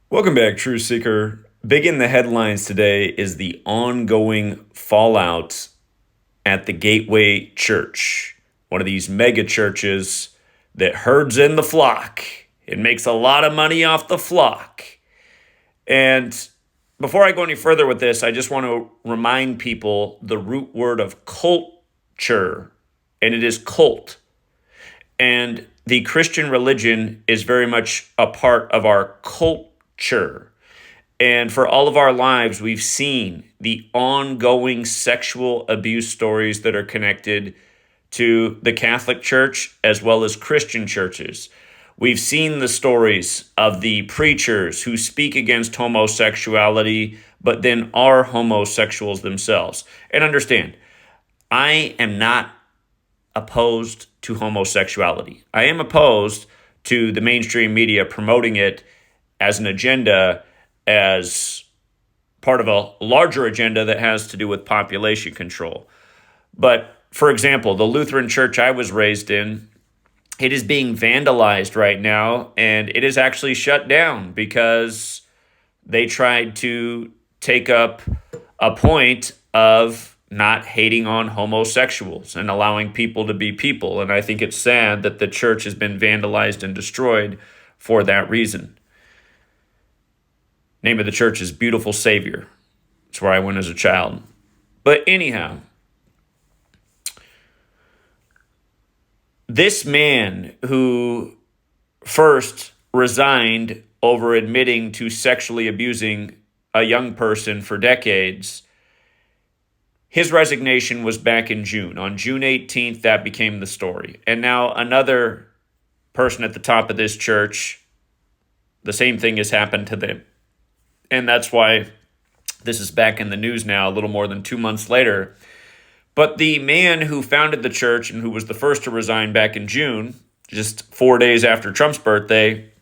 Welcome back, True Seeker. Big in the headlines today is the ongoing fallout at the Gateway Church, one of these mega churches that herds in the flock. It makes a lot of money off the flock. And before I go any further with this, I just want to remind people the root word of culture, and it is cult. And the Christian religion is very much a part of our culture. And for all of our lives, we've seen the ongoing sexual abuse stories that are connected to the Catholic Church as well as Christian churches. We've seen the stories of the preachers who speak against homosexuality, but then are homosexuals themselves. And understand, I am not opposed to homosexuality. I am opposed to the mainstream media promoting it as an agenda, as part of a larger agenda that has to do with population control. But for example, the Lutheran church I was raised in, it is being vandalized right now, and it is actually shut down because they tried to take up a point of not hating on homosexuals and allowing people to be people. And I think it's sad that the church has been vandalized and destroyed for that reason. Name of the church is Beautiful Savior. It's where I went as a child. But anyhow, this man who first resigned over admitting to sexually abusing a young person for decades, his resignation was back in June. On June 18th, that became the story. And now another person at the top of this church, the same thing has happened to them. And that's why this is back in the news now, a little more than 2 months later. But the man who founded the church and who was the first to resign back in June, just 4 days after Trump's birthday,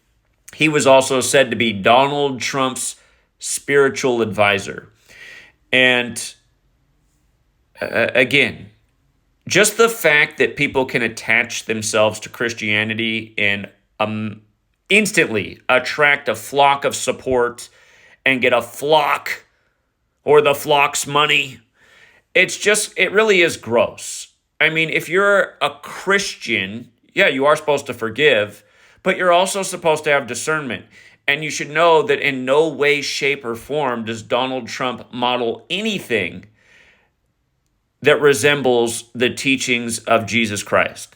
he was also said to be Donald Trump's spiritual advisor. And again, just the fact that people can attach themselves to Christianity and instantly attract a flock of support and get a flock or the flock's money, it really is gross. I mean, if you're a Christian, yeah, you are supposed to forgive, but you're also supposed to have discernment. And you should know that in no way, shape, or form does Donald Trump model anything that resembles the teachings of Jesus Christ.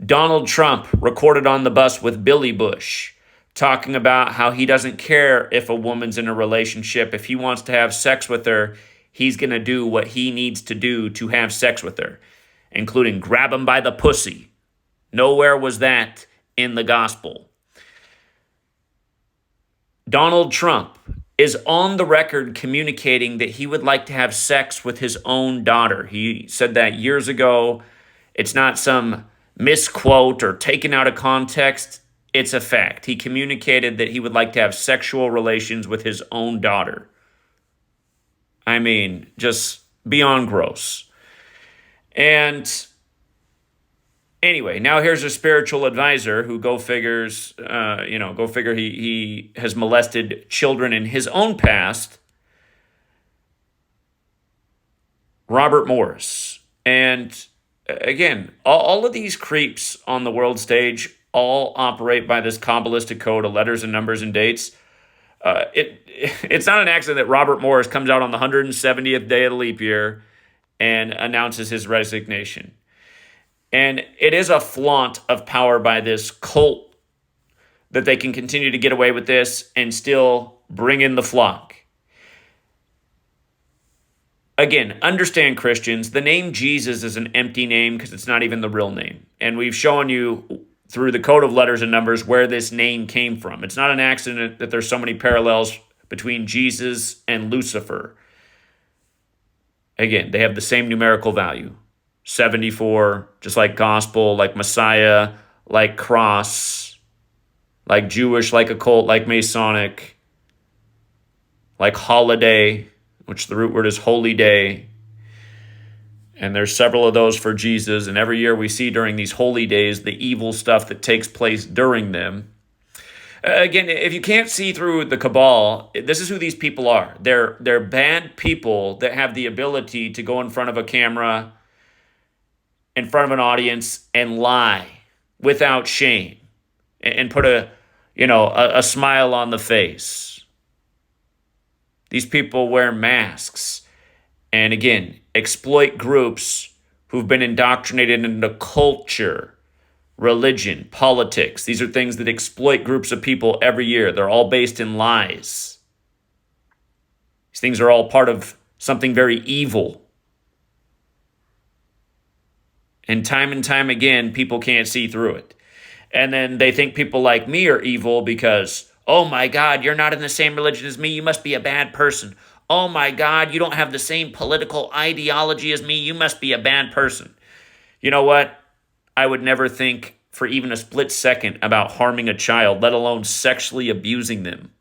Donald Trump recorded on the bus with Billy Bush, talking about how he doesn't care if a woman's in a relationship. If he wants to have sex with her, he's going to do what he needs to do to have sex with her, including grab him by the pussy. Nowhere was that in the gospel. Donald Trump is on the record communicating that he would like to have sex with his own daughter. He said that years ago. It's not some misquote or taken out of context. It's a fact. He communicated that he would like to have sexual relations with his own daughter. I mean, just beyond gross. And anyway, now here's a spiritual advisor who go figure he has molested children in his own past, Robert Morris. And again, all of these creeps on the world stage all operate by this Kabbalistic code of letters and numbers and dates. It's not an accident that Robert Morris comes out on the 170th day of the leap year and announces his resignation. And it is a flaunt of power by this cult that they can continue to get away with this and still bring in the flock. Again, understand, Christians, the name Jesus is an empty name because it's not even the real name. And we've shown you through the code of letters and numbers where this name came from. It's not an accident that there's so many parallels between Jesus and Lucifer. Again, they have the same numerical value. 74, just like gospel, like Messiah, like cross, like Jewish, like occult, like Masonic, like holiday, which the root word is holy day. And there's several of those for Jesus. And every year we see during these holy days the evil stuff that takes place during them. Again, if you can't see through the cabal, this is who these people are. They're bad people that have the ability to go in front of a camera, in front of an audience, and lie without shame, and put a smile on the face. These people wear masks and, again, exploit groups who've been indoctrinated into culture, religion, politics. These are things that exploit groups of people every year. They're all based in lies. These things are all part of something very evil. And time again, people can't see through it. And then they think people like me are evil because, oh my God, you're not in the same religion as me. You must be a bad person. Oh my God, you don't have the same political ideology as me. You must be a bad person. You know what? I would never think for even a split second about harming a child, let alone sexually abusing them,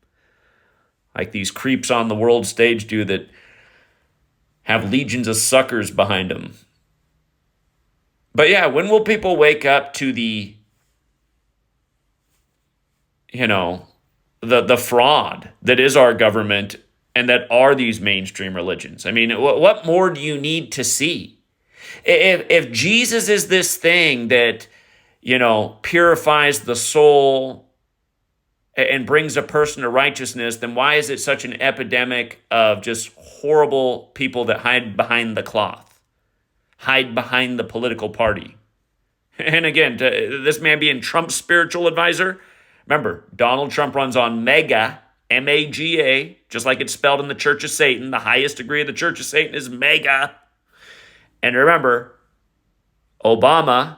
like these creeps on the world stage do that have legions of suckers behind them. But yeah, when will people wake up to the fraud that is our government and that are these mainstream religions? I mean, what more do you need to see? If Jesus is this thing that, purifies the soul and brings a person to righteousness, then why is it such an epidemic of just horrible people that hide behind the cloth, hide behind the political party? And again, this man being Trump's spiritual advisor, remember, Donald Trump runs on MAGA, M-A-G-A, just like it's spelled in the Church of Satan. The highest degree of the Church of Satan is MAGA. And remember, Obama,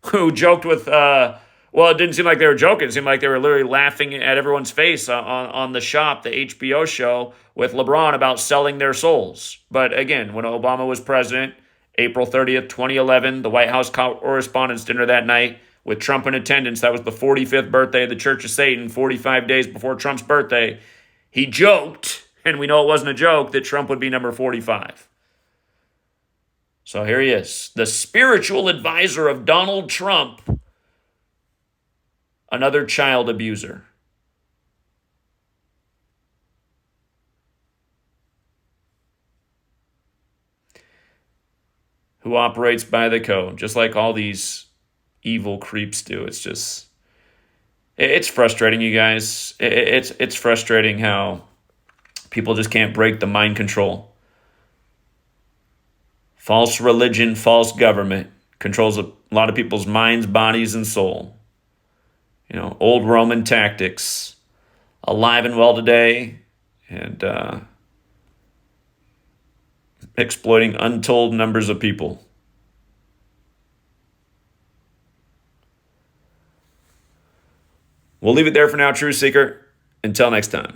who joked with, it didn't seem like they were joking. It seemed like they were literally laughing at everyone's face on The Shop, the HBO show, with LeBron about selling their souls. But again, when Obama was president, April 30th, 2011, the White House Correspondents' Dinner that night, with Trump in attendance, that was the 45th birthday of the Church of Satan, 45 days before Trump's birthday. He joked, and we know it wasn't a joke, that Trump would be number 45. So here he is, the spiritual advisor of Donald Trump, another child abuser. Who operates by the code, just like all these evil creeps do. It's frustrating, you guys. It's frustrating how people just can't break the mind control. False religion, false government controls a lot of people's minds, bodies, and soul. Old Roman tactics, alive and well today, and exploiting untold numbers of people. We'll leave it there for now, Truth Seeker. Until next time.